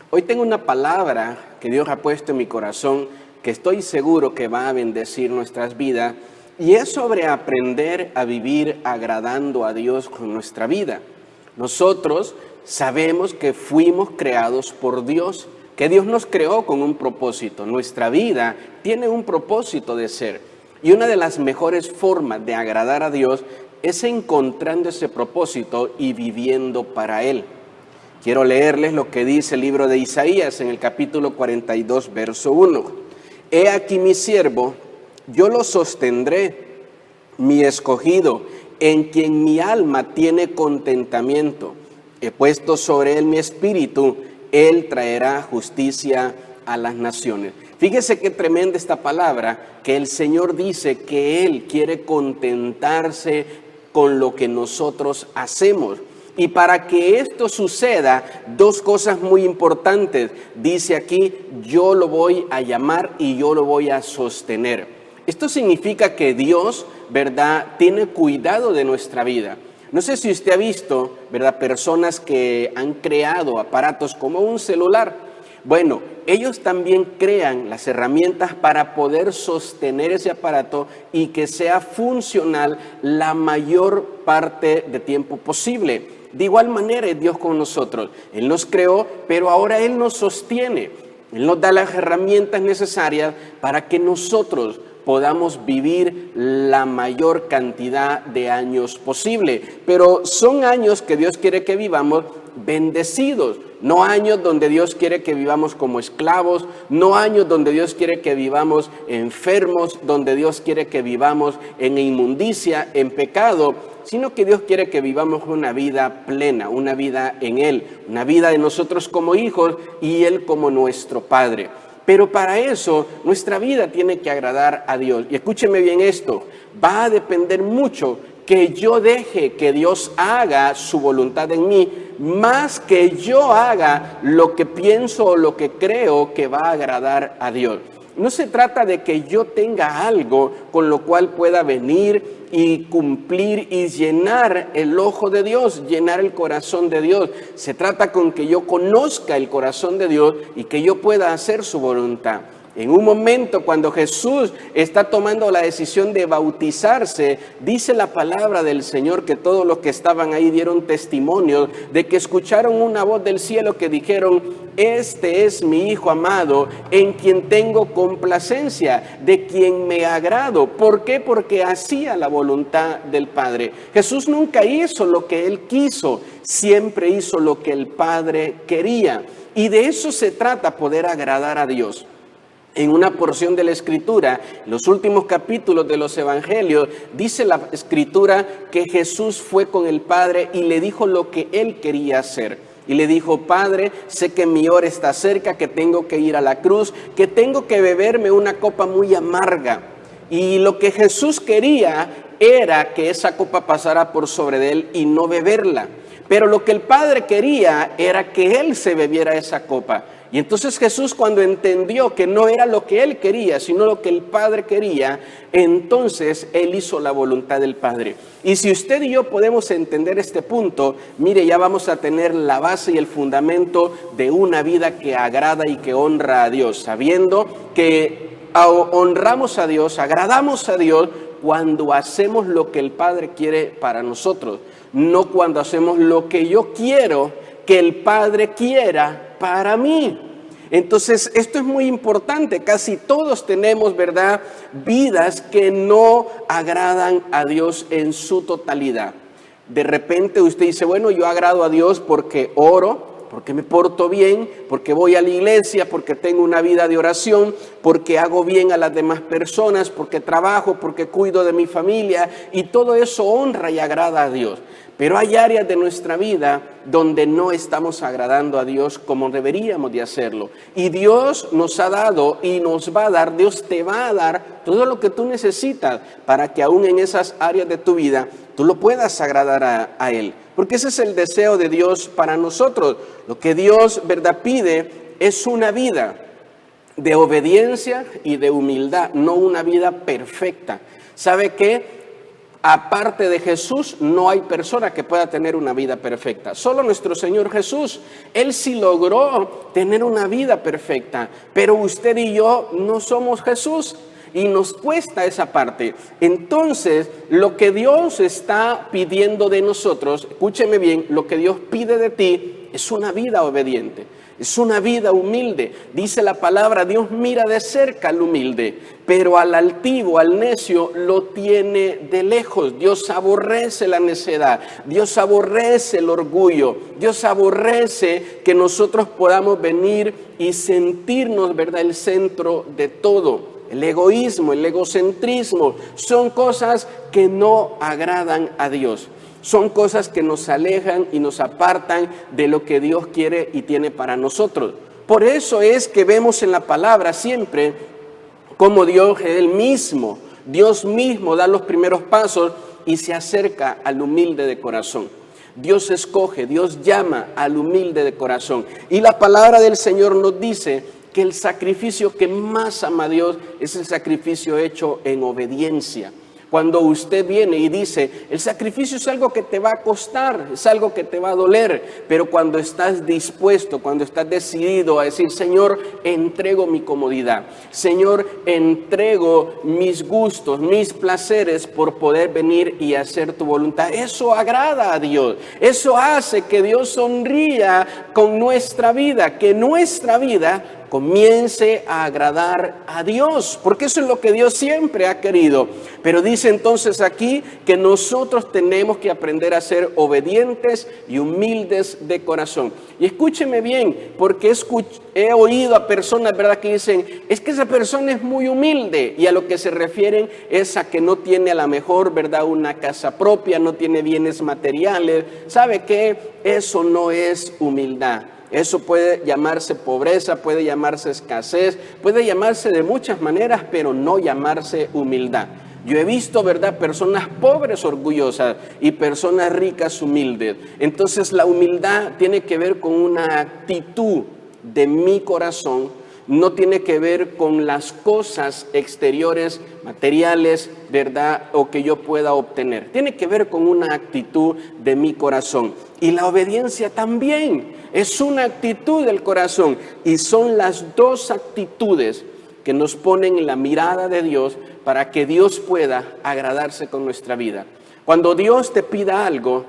Hoy tengo una palabra que Dios ha puesto en mi corazón que estoy seguro que va a bendecir nuestras vidas y es sobre aprender a vivir agradando a Dios con nuestra vida. Nosotros sabemos que fuimos creados por Dios, que Dios nos creó con un propósito. Nuestra vida tiene un propósito de ser y una de las mejores formas de agradar a Dios es encontrando ese propósito y viviendo para Él. Quiero leerles lo que dice el libro de Isaías en el capítulo 42, verso 1. He aquí mi siervo, yo lo sostendré, mi escogido, en quien mi alma tiene contentamiento. He puesto sobre él mi espíritu, él traerá justicia a las naciones. Fíjese qué tremenda esta palabra, que el Señor dice que Él quiere contentarse con lo que nosotros hacemos. Y para que esto suceda, dos cosas muy importantes. Dice aquí, yo lo voy a llamar y yo lo voy a sostener. Esto significa que Dios, ¿verdad?, tiene cuidado de nuestra vida. No sé si usted ha visto, ¿verdad?, personas que han creado aparatos como un celular. Bueno, ellos también crean las herramientas para poder sostener ese aparato y que sea funcional la mayor parte de tiempo posible. De igual manera es Dios con nosotros. Él nos creó, pero ahora Él nos sostiene. Él nos da las herramientas necesarias para que nosotros podamos vivir la mayor cantidad de años posible. Pero son años que Dios quiere que vivamos bendecidos, no años donde Dios quiere que vivamos como esclavos, no años donde Dios quiere que vivamos enfermos, donde Dios quiere que vivamos en inmundicia, en pecado, sino que Dios quiere que vivamos una vida plena, una vida en Él, una vida de nosotros como hijos y Él como nuestro Padre. Pero para eso nuestra vida tiene que agradar a Dios. Y escúcheme bien esto, va a depender mucho que yo deje que Dios haga su voluntad en mí, más que yo haga lo que pienso o lo que creo que va a agradar a Dios. No se trata de que yo tenga algo con lo cual pueda venir y cumplir y llenar el ojo de Dios, llenar el corazón de Dios. Se trata con que yo conozca el corazón de Dios y que yo pueda hacer su voluntad. En un momento cuando Jesús está tomando la decisión de bautizarse, dice la palabra del Señor que todos los que estaban ahí dieron testimonio de que escucharon una voz del cielo que dijeron: este es mi Hijo amado, en quien tengo complacencia, de quien me agrado. ¿Por qué? Porque hacía la voluntad del Padre. Jesús nunca hizo lo que Él quiso, siempre hizo lo que el Padre quería. Y de eso se trata, poder agradar a Dios. En una porción de la Escritura, los últimos capítulos de los Evangelios, dice la Escritura que Jesús fue con el Padre y le dijo lo que Él quería hacer. Y le dijo: Padre, sé que mi hora está cerca, que tengo que ir a la cruz, que tengo que beberme una copa muy amarga. Y lo que Jesús quería era que esa copa pasara por sobre de Él y no beberla. Pero lo que el Padre quería era que Él se bebiera esa copa. Y entonces Jesús, cuando entendió que no era lo que Él quería, sino lo que el Padre quería, entonces Él hizo la voluntad del Padre. Y si usted y yo podemos entender este punto, mire, ya vamos a tener la base y el fundamento de una vida que agrada y que honra a Dios, sabiendo que honramos a Dios, agradamos a Dios cuando hacemos lo que el Padre quiere para nosotros, no cuando hacemos lo que yo quiero que el Padre quiera para mí. Entonces, esto es muy importante. Casi todos tenemos, ¿verdad?, vidas que no agradan a Dios en su totalidad. De repente usted dice: bueno, yo agrado a Dios porque oro, porque me porto bien, porque voy a la iglesia, porque tengo una vida de oración, porque hago bien a las demás personas, porque trabajo, porque cuido de mi familia, y todo eso honra y agrada a Dios. Pero hay áreas de nuestra vida donde no estamos agradando a Dios como deberíamos de hacerlo. Y Dios nos ha dado y nos va a dar, Dios te va a dar todo lo que tú necesitas para que aún en esas áreas de tu vida tú lo puedas agradar a Él. Porque ese es el deseo de Dios para nosotros. Lo que Dios, ¿verdad?, pide es una vida de obediencia y de humildad, no una vida perfecta. ¿Sabe qué? Aparte de Jesús, no hay persona que pueda tener una vida perfecta. Solo nuestro Señor Jesús, Él sí logró tener una vida perfecta. Pero usted y yo no somos Jesús y nos cuesta esa parte. Entonces, lo que Dios está pidiendo de nosotros, escúcheme bien, lo que Dios pide de ti es una vida obediente. Es una vida humilde. Dice la palabra, Dios mira de cerca al humilde, pero al altivo, al necio, lo tiene de lejos. Dios aborrece la necedad, Dios aborrece el orgullo, Dios aborrece que nosotros podamos venir y sentirnos, ¿verdad?, el centro de todo. El egoísmo, el egocentrismo, son cosas que no agradan a Dios. Son cosas que nos alejan y nos apartan de lo que Dios quiere y tiene para nosotros. Por eso es que vemos en la palabra siempre como Dios mismo da los primeros pasos y se acerca al humilde de corazón. Dios escoge, Dios llama al humilde de corazón. Y la palabra del Señor nos dice que el sacrificio que más ama a Dios es el sacrificio hecho en obediencia. Cuando usted viene y dice, el sacrificio es algo que te va a costar, es algo que te va a doler, pero cuando estás dispuesto, cuando estás decidido a decir, Señor, entrego mi comodidad, Señor, entrego mis gustos, mis placeres por poder venir y hacer tu voluntad, eso agrada a Dios, eso hace que Dios sonría con nuestra vida, que nuestra vida comience a agradar a Dios, porque eso es lo que Dios siempre ha querido. Pero dice entonces aquí que nosotros tenemos que aprender a ser obedientes y humildes de corazón. Y escúcheme bien, porque he oído a personas, ¿verdad?, que dicen, es que esa persona es muy humilde, y a lo que se refieren es a que no tiene a lo mejor, ¿verdad?, una casa propia, no tiene bienes materiales. ¿Sabe qué? Eso no es humildad. Eso puede llamarse pobreza, puede llamarse escasez, puede llamarse de muchas maneras, pero no llamarse humildad. Yo he visto, ¿verdad?, personas pobres orgullosas y personas ricas humildes. Entonces la humildad tiene que ver con una actitud de mi corazón, no tiene que ver con las cosas exteriores, materiales, ¿verdad?, o que yo pueda obtener. Tiene que ver con una actitud de mi corazón. Y la obediencia también es una actitud del corazón. Y son las dos actitudes que nos ponen en la mirada de Dios para que Dios pueda agradarse con nuestra vida. Cuando Dios te pida algo,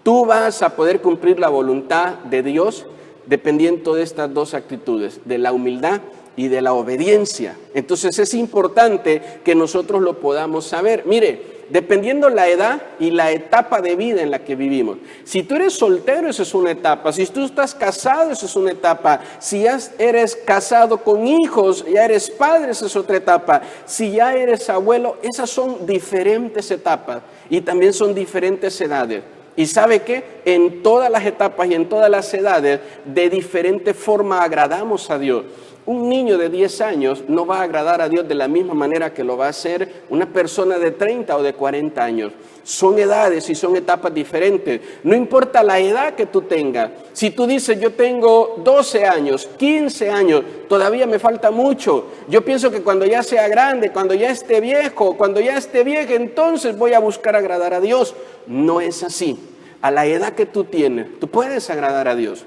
tú vas a poder cumplir la voluntad de Dios dependiendo de estas dos actitudes, de la humildad y de la obediencia. Entonces es importante que nosotros lo podamos saber. Mire, dependiendo la edad y la etapa de vida en la que vivimos. Si tú eres soltero, eso es una etapa. Si tú estás casado, eso es una etapa. Si ya eres casado con hijos, ya eres padre, esa es otra etapa. Si ya eres abuelo, esas son diferentes etapas y también son diferentes edades. ¿Y sabe qué? En todas las etapas y en todas las edades, de diferente forma agradamos a Dios. Un niño de 10 años no va a agradar a Dios de la misma manera que lo va a hacer una persona de 30 o de 40 años. Son edades y son etapas diferentes. No importa la edad que tú tengas. Si tú dices, yo tengo 12 años, 15 años, todavía me falta mucho. Yo pienso que cuando ya sea grande, cuando ya esté viejo, cuando ya esté vieja, entonces voy a buscar agradar a Dios. No es así. A la edad que tú tienes, tú puedes agradar a Dios.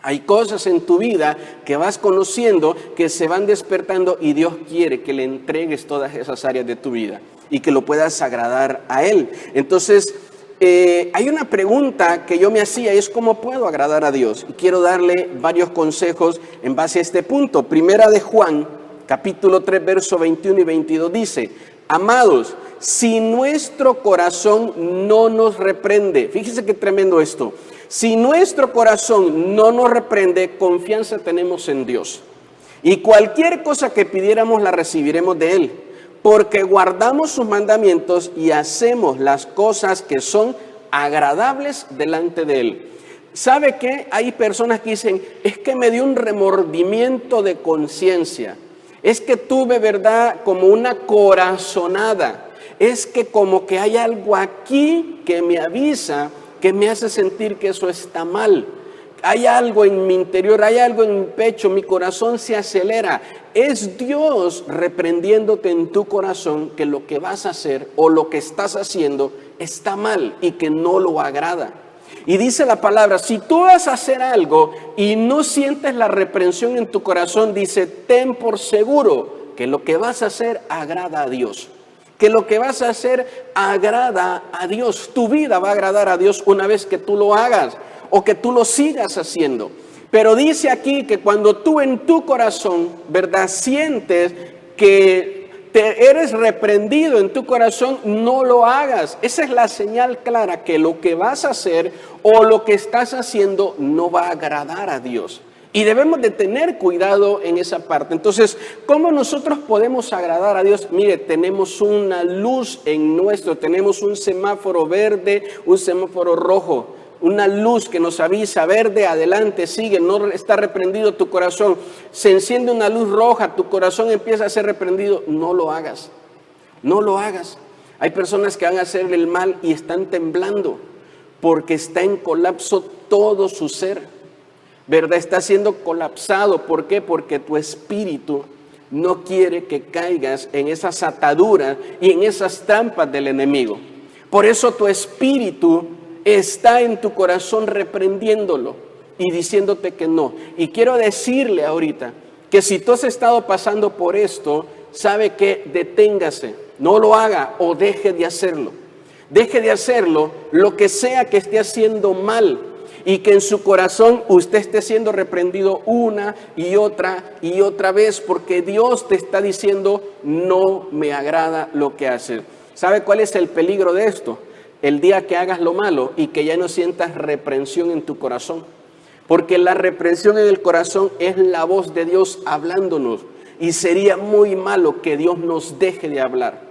Hay cosas en tu vida que vas conociendo, que se van despertando y Dios quiere que le entregues todas esas áreas de tu vida y que lo puedas agradar a Él. Entonces, hay una pregunta que yo me hacía, es ¿cómo puedo agradar a Dios? Y quiero darle varios consejos en base a este punto. Primera de Juan, capítulo 3, verso 21 y 22 dice, amados, si nuestro corazón no nos reprende, fíjese qué tremendo esto, si nuestro corazón no nos reprende, confianza tenemos en Dios. Y cualquier cosa que pidiéramos la recibiremos de Él, porque guardamos sus mandamientos y hacemos las cosas que son agradables delante de Él. ¿Sabe qué? Hay personas que dicen, es que me dio un remordimiento de conciencia. Es que tuve, ¿verdad?, como una corazonada. Es que como que hay algo aquí que me avisa, que me hace sentir que eso está mal. Hay algo en mi interior, hay algo en mi pecho, mi corazón se acelera. Es Dios reprendiéndote en tu corazón que lo que vas a hacer o lo que estás haciendo está mal y que no lo agrada. Y dice la palabra, si tú vas a hacer algo y no sientes la reprensión en tu corazón, dice, ten por seguro que lo que vas a hacer agrada a Dios. Que lo que vas a hacer agrada a Dios. Tu vida va a agradar a Dios una vez que tú lo hagas o que tú lo sigas haciendo. Pero dice aquí que cuando tú en tu corazón, ¿verdad?, sientes que eres reprendido en tu corazón, no lo hagas. Esa es la señal clara que lo que vas a hacer o lo que estás haciendo no va a agradar a Dios. Y debemos de tener cuidado en esa parte. Entonces, ¿cómo nosotros podemos agradar a Dios? Mire, tenemos una luz tenemos un semáforo verde, un semáforo rojo. Una luz que nos avisa, verde, adelante, sigue, no está reprendido tu corazón. Se enciende una luz roja, tu corazón empieza a ser reprendido. No lo hagas, no lo hagas. Hay personas que van a hacer el mal y están temblando porque está en colapso todo su ser, ¿verdad? Está siendo colapsado. ¿Por qué? Porque tu espíritu no quiere que caigas en esas ataduras y en esas trampas del enemigo. Por eso tu espíritu está en tu corazón reprendiéndolo y diciéndote que no. Y quiero decirle ahorita que si tú has estado pasando por esto, sabe que deténgase, no lo haga o deje de hacerlo. Deje de hacerlo, lo que sea que esté haciendo mal, y que en su corazón usted esté siendo reprendido una y otra vez, porque Dios te está diciendo, no me agrada lo que haces. ¿Sabe cuál es el peligro de esto? El día que hagas lo malo y que ya no sientas reprensión en tu corazón. Porque la reprensión en el corazón es la voz de Dios hablándonos. Y sería muy malo que Dios nos deje de hablar.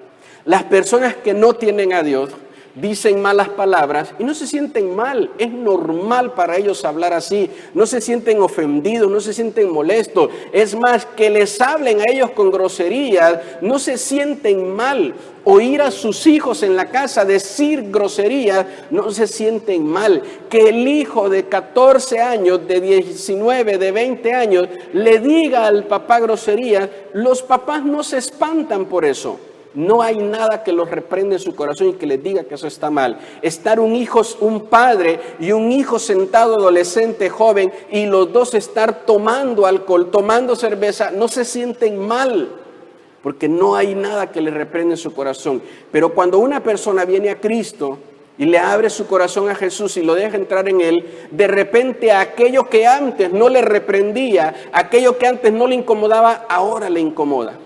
Las personas que no tienen a Dios dicen malas palabras y no se sienten mal. Es normal para ellos hablar así. No se sienten ofendidos, no se sienten molestos. Es más, que les hablen a ellos con groserías, no se sienten mal. Oír a sus hijos en la casa decir groserías, no se sienten mal. Que el hijo de 14 años, de 19, de 20 años, le diga al papá groserías, los papás no se espantan por eso. No hay nada que los reprenda en su corazón y que les diga que eso está mal. Estar un padre y un hijo sentado, adolescente, joven, y los dos estar tomando alcohol, tomando cerveza, no se sienten mal, porque no hay nada que les reprenda en su corazón. Pero cuando una persona viene a Cristo y le abre su corazón a Jesús y lo deja entrar en él, de repente aquello que antes no le reprendía, aquello que antes no le incomodaba, ahora le incomoda.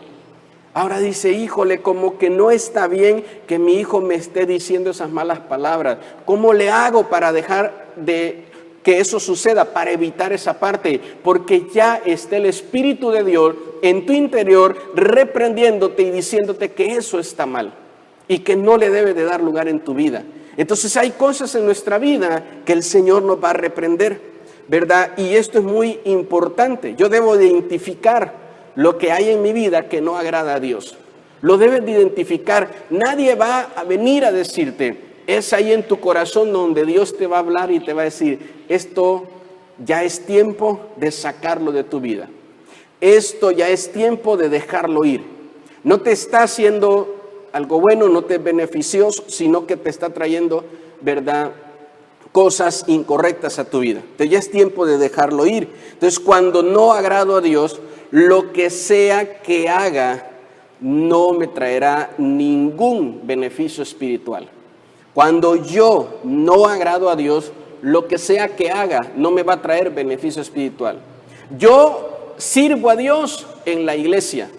Ahora dice, híjole, como que no está bien que mi hijo me esté diciendo esas malas palabras. ¿Cómo le hago para dejar de que eso suceda, para evitar esa parte? Porque ya está el Espíritu de Dios en tu interior reprendiéndote y diciéndote que eso está mal y que no le debe de dar lugar en tu vida. Entonces hay cosas en nuestra vida que el Señor nos va a reprender, ¿verdad? Y esto es muy importante. Yo debo de identificar lo que hay en mi vida que no agrada a Dios. Lo debes de identificar. Nadie va a venir a decirte. Es ahí en tu corazón donde Dios te va a hablar y te va a decir, esto ya es tiempo de sacarlo de tu vida. Esto ya es tiempo de dejarlo ir. No te está haciendo algo bueno, no te es beneficioso, sino que te está trayendo, ¿verdad?, cosas incorrectas a tu vida. Entonces ya es tiempo de dejarlo ir. Entonces cuando no agrado a Dios, lo que sea que haga no me traerá ningún beneficio espiritual. Cuando yo no agrado a Dios, lo que sea que haga no me va a traer beneficio espiritual. Yo sirvo a Dios en la iglesia.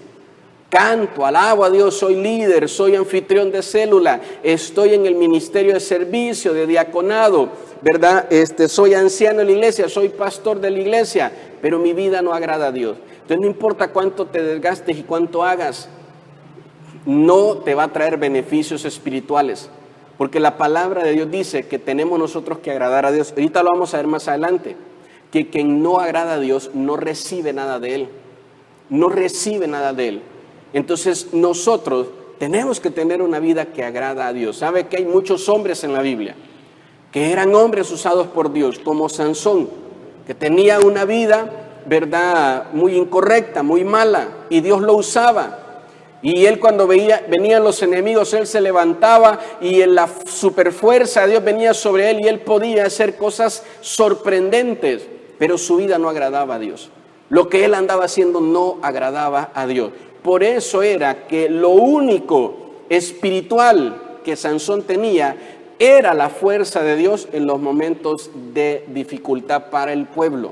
Canto, alabo a Dios, soy líder, soy anfitrión de célula, estoy en el ministerio de servicio, de diaconado, ¿verdad? Soy anciano en la iglesia, soy pastor de la iglesia, pero mi vida no agrada a Dios. Entonces no importa cuánto te desgastes y cuánto hagas, no te va a traer beneficios espirituales, porque la palabra de Dios dice que tenemos nosotros que agradar a Dios. Ahorita lo vamos a ver más adelante, que quien no agrada a Dios no recibe nada de Él, no recibe nada de Él. Entonces nosotros tenemos que tener una vida que agrada a Dios. ¿Sabe que hay muchos hombres en la Biblia que eran hombres usados por Dios, como Sansón? que tenía una vida, ¿verdad?, muy incorrecta, muy mala, y Dios lo usaba. Y él, cuando venían los enemigos, él se levantaba y en la superfuerza de Dios venía sobre él y él podía hacer cosas sorprendentes, pero su vida no agradaba a Dios. Lo que él andaba haciendo no agradaba a Dios. Por eso era que lo único espiritual que Sansón tenía era la fuerza de Dios en los momentos de dificultad para el pueblo.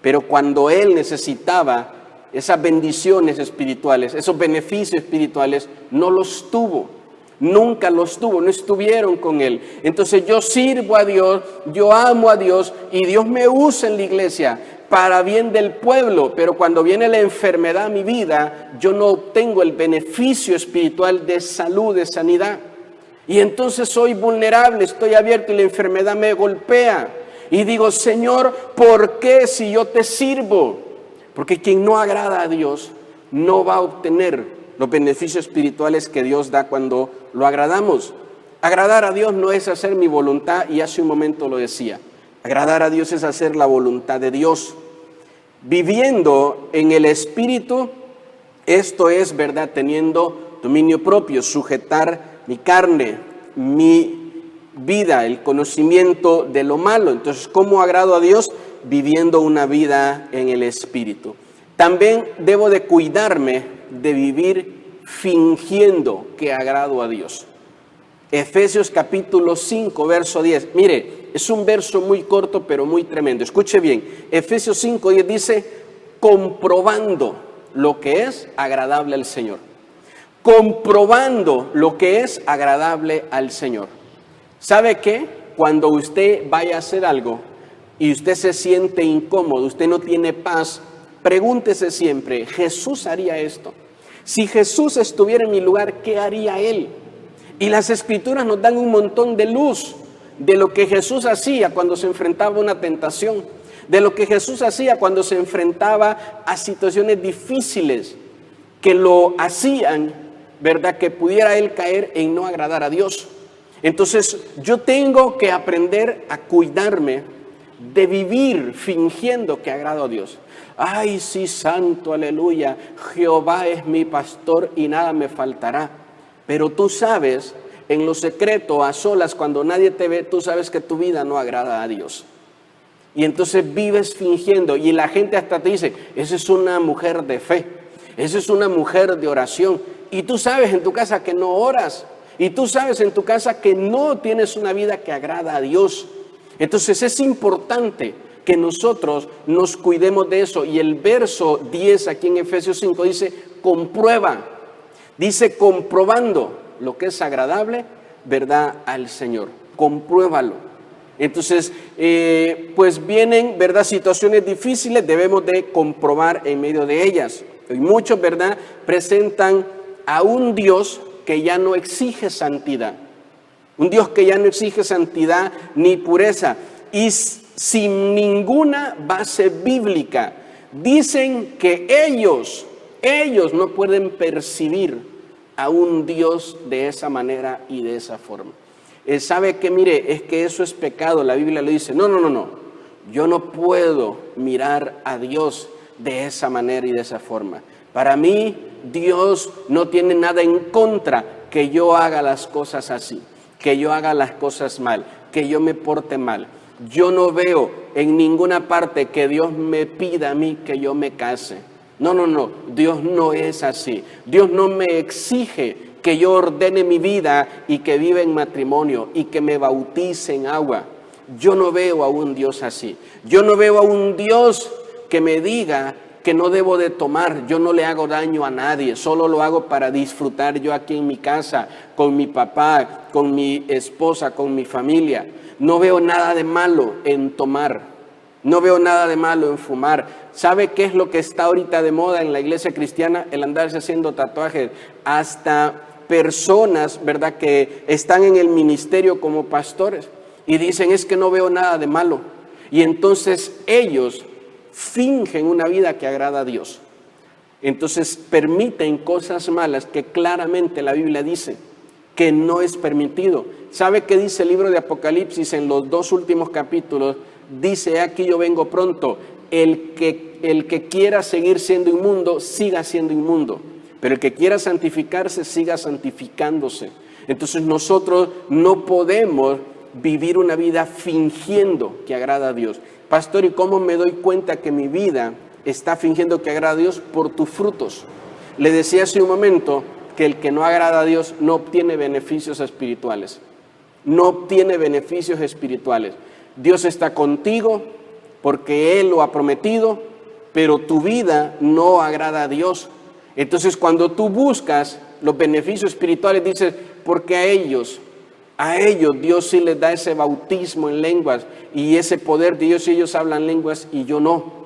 Pero cuando él necesitaba esas bendiciones espirituales, esos beneficios espirituales, no los tuvo, nunca los tuvo, no estuvieron con él. Entonces yo sirvo a Dios, yo amo a Dios y Dios me usa en la iglesia para bien del pueblo, pero cuando viene la enfermedad a mi vida, yo no obtengo el beneficio espiritual de salud, de sanidad. Y entonces soy vulnerable, estoy abierto y la enfermedad me golpea. Y digo, Señor, ¿por qué si yo te sirvo? Porque quien no agrada a Dios no va a obtener los beneficios espirituales que Dios da cuando lo agradamos. Agradar a Dios no es hacer mi voluntad, y hace un momento lo decía. Agradar a Dios es hacer la voluntad de Dios. Viviendo en el Espíritu, esto es, ¿verdad?, teniendo dominio propio, sujetar mi carne, mi vida, el conocimiento de lo malo. Entonces, ¿cómo agrado a Dios? Viviendo una vida en el Espíritu. También debo de cuidarme de vivir fingiendo que agrado a Dios. Efesios capítulo 5, verso 10. Mire, es un verso muy corto, pero muy tremendo. Escuche bien. Efesios 5, 10 dice, comprobando lo que es agradable al Señor. Comprobando lo que es agradable al Señor. ¿Sabe qué? Cuando usted vaya a hacer algo y usted se siente incómodo, usted no tiene paz, pregúntese siempre, ¿Jesús haría esto? Si Jesús estuviera en mi lugar, ¿qué haría Él? Y las Escrituras nos dan un montón de luz de lo que Jesús hacía cuando se enfrentaba a una tentación, de lo que Jesús hacía cuando se enfrentaba a situaciones difíciles que lo hacían, ¿verdad?, que pudiera Él caer en no agradar a Dios. Entonces yo tengo que aprender a cuidarme de vivir fingiendo que agrado a Dios. Ay, sí, santo, aleluya, Jehová es mi pastor y nada me faltará. Pero tú sabes, en lo secreto, a solas, cuando nadie te ve, tú sabes que tu vida no agrada a Dios. Y entonces vives fingiendo y la gente hasta te dice, esa es una mujer de fe, esa es una mujer de oración. Y tú sabes en tu casa que no oras. Y tú sabes en tu casa que no tienes una vida que agrada a Dios. Entonces es importante que nosotros nos cuidemos de eso. Y el verso 10 aquí en Efesios 5 dice, comprueba. Dice comprobando lo que es agradable, ¿verdad?, al Señor. Compruébalo. Entonces, pues vienen, ¿verdad?, situaciones difíciles, debemos de comprobar en medio de ellas. Y muchos, ¿verdad?, presentan a un Dios que ya no exige santidad. Un Dios que ya no exige santidad ni pureza. Y sin ninguna base bíblica. Dicen que ellos no pueden percibir a un Dios de esa manera y de esa forma. ¿Sabe qué? Mire, es que eso es pecado. La Biblia lo dice. No. Yo no puedo mirar a Dios de esa manera y de esa forma. Para mí, Dios no tiene nada en contra que yo haga las cosas así, que yo haga las cosas mal, que yo me porte mal. Yo no veo en ninguna parte que Dios me pida a mí que yo me case. No. Dios no es así. Dios no me exige que yo ordene mi vida y que viva en matrimonio y que me bautice en agua. Yo no veo a un Dios así. Yo no veo a un Dios que me diga que no debo de tomar. Yo no le hago daño a nadie, solo lo hago para disfrutar yo aquí en mi casa, con mi papá, con mi esposa, con mi familia. No veo nada de malo en tomar, no veo nada de malo en fumar. ¿Sabe qué es lo que está ahorita de moda en la iglesia cristiana? El andarse haciendo tatuajes. Hasta personas, ¿verdad?, que están en el ministerio como pastores y dicen, es que no veo nada de malo. Y entonces ellos fingen una vida que agrada a Dios. Entonces permiten cosas malas que claramente la Biblia dice que no es permitido. ¿Sabe qué dice el libro de Apocalipsis en los 2 últimos capítulos? dice: aquí yo vengo pronto. El que quiera seguir siendo inmundo, siga siendo inmundo. Pero el que quiera santificarse, siga santificándose. Entonces nosotros no podemos vivir una vida fingiendo que agrada a Dios. Pastor, ¿y cómo me doy cuenta que mi vida está fingiendo que agrada a Dios? Por tus frutos. Le decía hace un momento que el que no agrada a Dios no obtiene beneficios espirituales. No obtiene beneficios espirituales. Dios está contigo porque Él lo ha prometido, pero tu vida no agrada a Dios. Entonces, cuando tú buscas los beneficios espirituales, dices: porque a ellos Dios sí les da ese bautismo en lenguas y ese poder de Dios, y ellos hablan lenguas y yo no.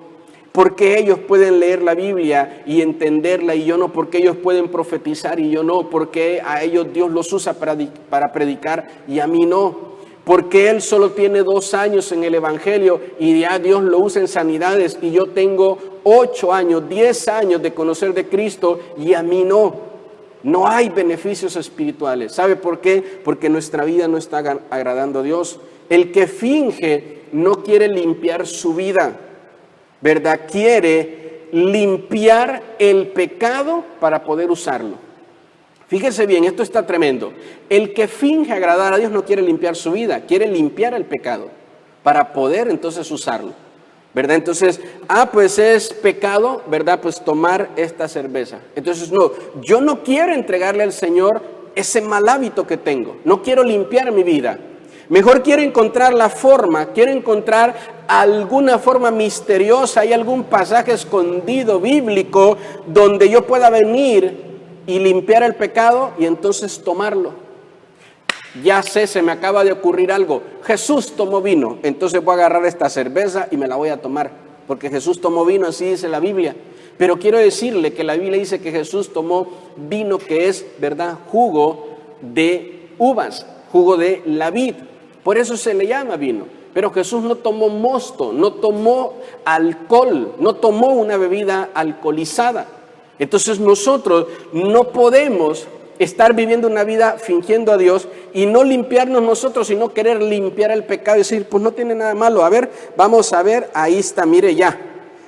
Porque ellos pueden leer la Biblia y entenderla y yo no. Porque ellos pueden profetizar y yo no. Porque a ellos Dios los usa para predicar y a mí no. Porque él solo tiene 2 años en el Evangelio y ya Dios lo usa en sanidades y yo tengo 8 años, 10 años de conocer de Cristo y a mí no. No hay beneficios espirituales. ¿Sabe por qué? Porque nuestra vida no está agradando a Dios. El que finge no quiere limpiar su vida, ¿verdad? Quiere limpiar el pecado para poder usarlo. Fíjese bien, esto está tremendo. El que finge agradar a Dios no quiere limpiar su vida, quiere limpiar el pecado para poder entonces usarlo, ¿verdad? Entonces, pues es pecado, ¿verdad? Pues tomar esta cerveza. Entonces, no, yo no quiero entregarle al Señor ese mal hábito que tengo. No quiero limpiar mi vida. Mejor quiero encontrar la forma, quiero encontrar alguna forma misteriosa, hay algún pasaje escondido bíblico donde yo pueda venir y limpiar el pecado y entonces tomarlo. Ya sé, se me acaba de ocurrir algo. Jesús tomó vino, entonces voy a agarrar esta cerveza y me la voy a tomar, porque Jesús tomó vino, así dice la Biblia. Pero quiero decirle que la Biblia dice que Jesús tomó vino, que es, ¿verdad?, jugo de uvas, jugo de la vid. Por eso se le llama vino. Pero Jesús no tomó mosto, no tomó alcohol, no tomó una bebida alcoholizada. Entonces nosotros no podemos estar viviendo una vida fingiendo a Dios y no limpiarnos nosotros, sino querer limpiar el pecado y decir: pues no tiene nada malo. A ver, vamos a ver, ahí está, mire ya,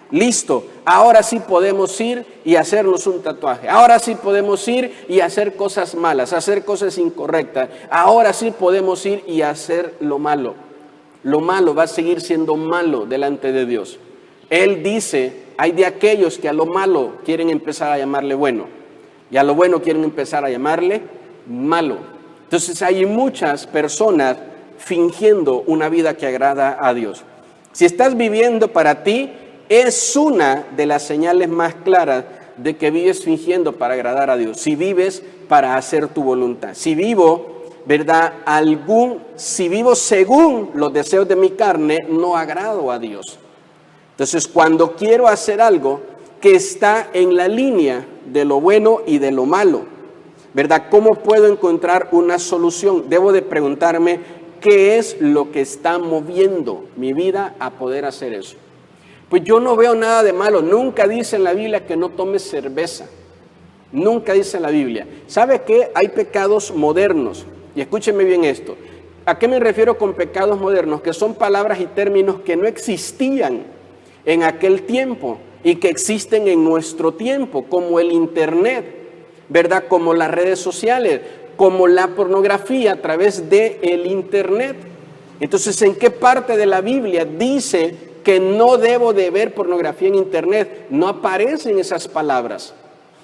listo. Ahora sí podemos ir y hacernos un tatuaje. Ahora sí podemos ir y hacer cosas malas, hacer cosas incorrectas. Ahora sí podemos ir y hacer lo malo. Lo malo va a seguir siendo malo delante de Dios. Él dice: hay de aquellos que a lo malo quieren empezar a llamarle bueno y a lo bueno quieren empezar a llamarle malo. Entonces hay muchas personas fingiendo una vida que agrada a Dios. Si estás viviendo para ti, es una de las señales más claras de que vives fingiendo para agradar a Dios. Si vives para hacer tu voluntad. Si vivo, ¿verdad?, si vivo según los deseos de mi carne, no agrado a Dios. Entonces, cuando quiero hacer algo que está en la línea de lo bueno y de lo malo, ¿verdad?, ¿cómo puedo encontrar una solución? Debo de preguntarme: ¿qué es lo que está moviendo mi vida a poder hacer eso? Pues yo no veo nada de malo. Nunca dice en la Biblia que no tomes cerveza. Nunca dice en la Biblia. ¿Sabe qué? Hay pecados modernos. Y escúcheme bien esto. ¿A qué me refiero con pecados modernos? Que son palabras y términos que no existían en aquel tiempo y que existen en nuestro tiempo, como el internet, ¿verdad? Como las redes sociales, como la pornografía a través del internet. Entonces, ¿en qué parte de la Biblia dice que no debo de ver pornografía en internet? No aparecen esas palabras.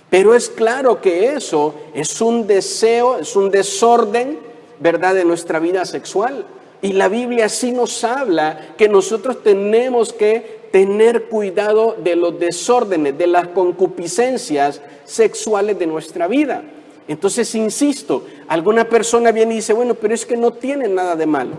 Pero es claro que eso es un deseo, es un desorden, ¿verdad?, de nuestra vida sexual. Y la Biblia sí nos habla que nosotros tenemos que tener cuidado de los desórdenes, de las concupiscencias sexuales de nuestra vida. Entonces, insisto, alguna persona viene y dice: bueno, pero es que no tiene nada de malo.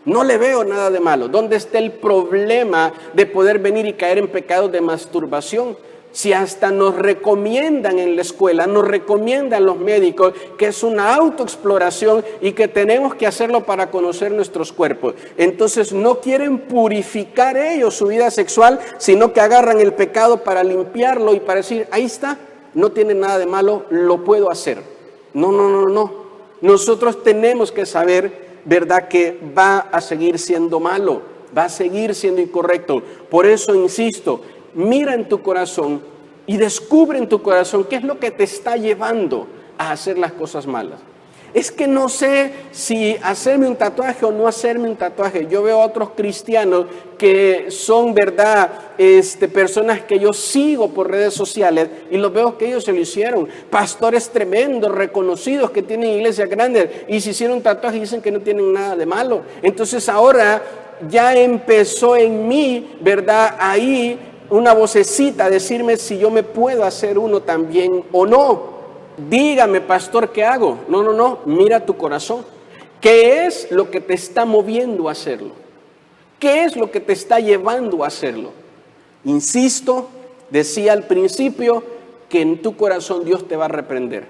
No le veo nada de malo. ¿Dónde está el problema de poder venir y caer en pecados de masturbación? Si hasta nos recomiendan en la escuela, nos recomiendan los médicos que es una autoexploración y que tenemos que hacerlo para conocer nuestros cuerpos. Entonces no quieren purificar ellos su vida sexual, sino que agarran el pecado para limpiarlo y para decir: ahí está, no tiene nada de malo, lo puedo hacer. No. Nosotros tenemos que saber, ¿verdad?, que va a seguir siendo malo. va a seguir siendo incorrecto. Por eso insisto, mira en tu corazón y descubre en tu corazón qué es lo que te está llevando a hacer las cosas malas. Es que no sé si hacerme un tatuaje o no hacerme un tatuaje. Yo veo a otros cristianos que son, verdad, personas que yo sigo por redes sociales y los veo que ellos se lo hicieron. Pastores tremendos, reconocidos, que tienen iglesias grandes y se hicieron tatuajes y dicen que no tienen nada de malo. Entonces ahora ya empezó en mí, verdad, ahí una vocecita a decirme si yo me puedo hacer uno también o no. Dígame, pastor, ¿qué hago? No, mira tu corazón. ¿Qué es lo que te está moviendo a hacerlo? ¿Qué es lo que te está llevando a hacerlo? Insisto, decía al principio que en tu corazón Dios te va a reprender.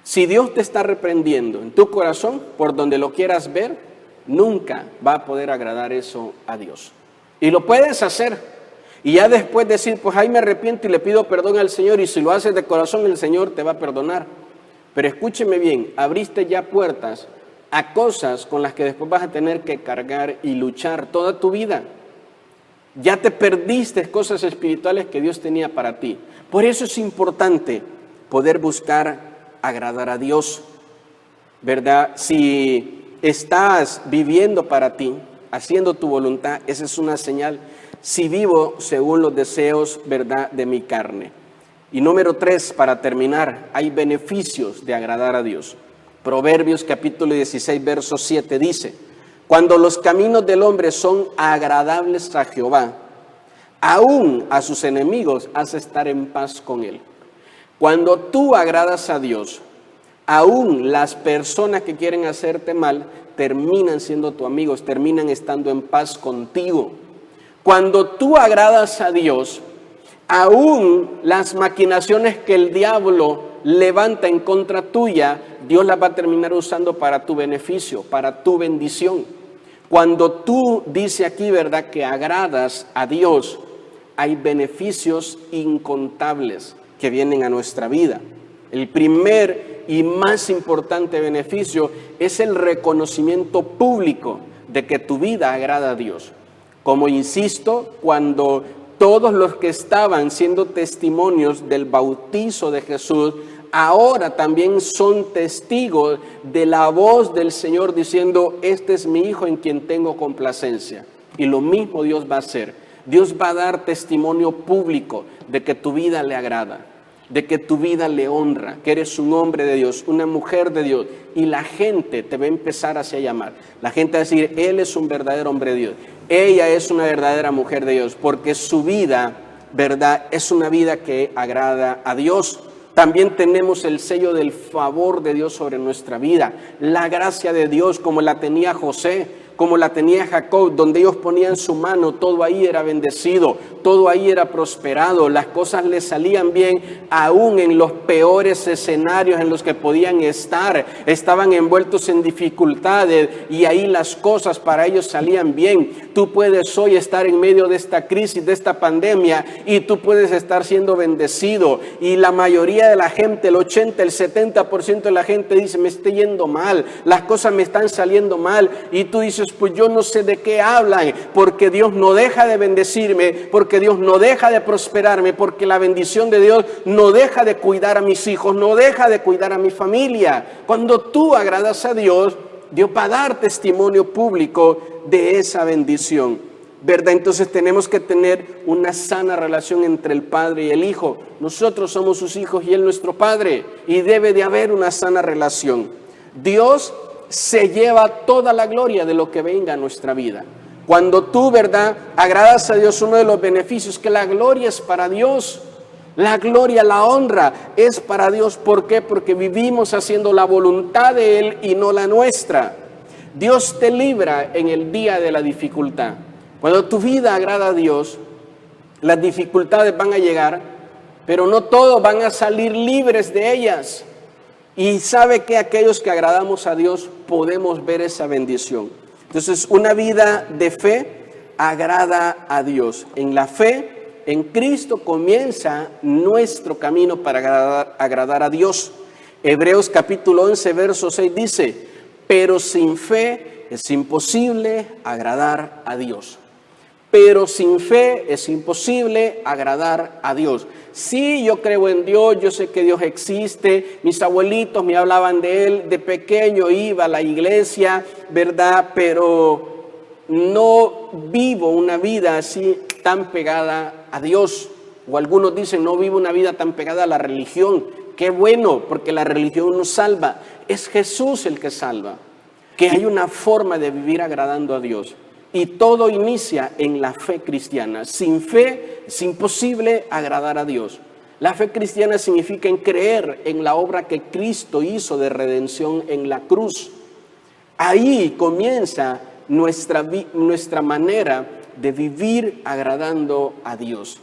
Si Dios te está reprendiendo en tu corazón, por donde lo quieras ver, nunca va a poder agradar eso a Dios. Y lo puedes hacer. Y ya después decir, pues ahí me arrepiento y le pido perdón al Señor, y si lo haces de corazón, el Señor te va a perdonar. Pero escúcheme bien, abriste ya puertas a cosas con las que después vas a tener que cargar y luchar toda tu vida. Ya te perdiste cosas espirituales que Dios tenía para ti. Por eso es importante poder buscar agradar a Dios, ¿verdad? Si estás viviendo para ti, haciendo tu voluntad, esa es una señal. Si vivo según los deseos, ¿verdad?, de mi carne. Y número 3, para terminar, hay beneficios de agradar a Dios. Proverbios capítulo 16, verso 7 dice: cuando los caminos del hombre son agradables a Jehová, aún a sus enemigos hace estar en paz con él. Cuando tú agradas a Dios, aún las personas que quieren hacerte mal terminan siendo tus amigos, terminan estando en paz contigo. Cuando tú agradas a Dios, aún las maquinaciones que el diablo levanta en contra tuya, Dios las va a terminar usando para tu beneficio, para tu bendición. Cuando tú, dice aquí, ¿verdad?, que agradas a Dios, hay beneficios incontables que vienen a nuestra vida. El primer y más importante beneficio es el reconocimiento público de que tu vida agrada a Dios. Como insisto, cuando todos los que estaban siendo testimonios del bautizo de Jesús, ahora también son testigos de la voz del Señor diciendo: este es mi Hijo en quien tengo complacencia. Y lo mismo Dios va a hacer. Dios va a dar testimonio público de que tu vida le agrada, de que tu vida le honra, que eres un hombre de Dios, una mujer de Dios. Y la gente te va a empezar así a llamar. La gente va a decir: él es un verdadero hombre de Dios. Ella es una verdadera mujer de Dios, porque su vida, ¿verdad?, es una vida que agrada a Dios. También tenemos el sello del favor de Dios sobre nuestra vida, la gracia de Dios como la tenía José, como la tenía Jacob, donde ellos ponían su mano, todo ahí era bendecido, todo ahí era prosperado, las cosas les salían bien, aún en los peores escenarios en los que podían estar, estaban envueltos en dificultades y ahí las cosas para ellos salían bien. Tú puedes hoy estar en medio de esta crisis, de esta pandemia, y tú puedes estar siendo bendecido, y la mayoría de la gente, el 80, el 70% de la gente dice: me está yendo mal, las cosas me están saliendo mal, y tú dices: pues yo no sé de qué hablan, porque Dios no deja de bendecirme, porque Dios no deja de prosperarme, porque la bendición de Dios no deja de cuidar a mis hijos, no deja de cuidar a mi familia. Cuando tú agradas a Dios, Dios va a dar testimonio público de esa bendición, ¿verdad? Entonces tenemos que tener una sana relación entre el Padre y el Hijo. Nosotros somos sus hijos y Él nuestro Padre, y debe de haber una sana relación. Dios se lleva toda la gloria de lo que venga a nuestra vida. Cuando tú, ¿verdad?, agradas a Dios, uno de los beneficios es que la gloria es para Dios. La gloria, la honra es para Dios. ¿Por qué? Porque vivimos haciendo la voluntad de Él y no la nuestra. Dios te libra en el día de la dificultad. Cuando tu vida agrada a Dios, las dificultades van a llegar, pero no todos van a salir libres de ellas. Y sabe que aquellos que agradamos a Dios podemos ver esa bendición. Entonces, una vida de fe agrada a Dios. En la fe, en Cristo comienza nuestro camino para agradar a Dios. Hebreos capítulo 11, verso 6 dice: pero sin fe es imposible agradar a Dios. Pero sin fe es imposible agradar a Dios. Sí, yo creo en Dios, yo sé que Dios existe, mis abuelitos me hablaban de Él, de pequeño iba a la iglesia, ¿verdad? Pero no vivo una vida así tan pegada a Dios. O algunos dicen, no vivo una vida tan pegada a la religión. Qué bueno, porque la religión nos salva. Es Jesús el que salva. Que hay una forma de vivir agradando a Dios. Y todo inicia en la fe cristiana. Sin fe es imposible agradar a Dios. La fe cristiana significa en creer en la obra que Cristo hizo de redención en la cruz. Ahí comienza nuestra manera de vivir agradando a Dios.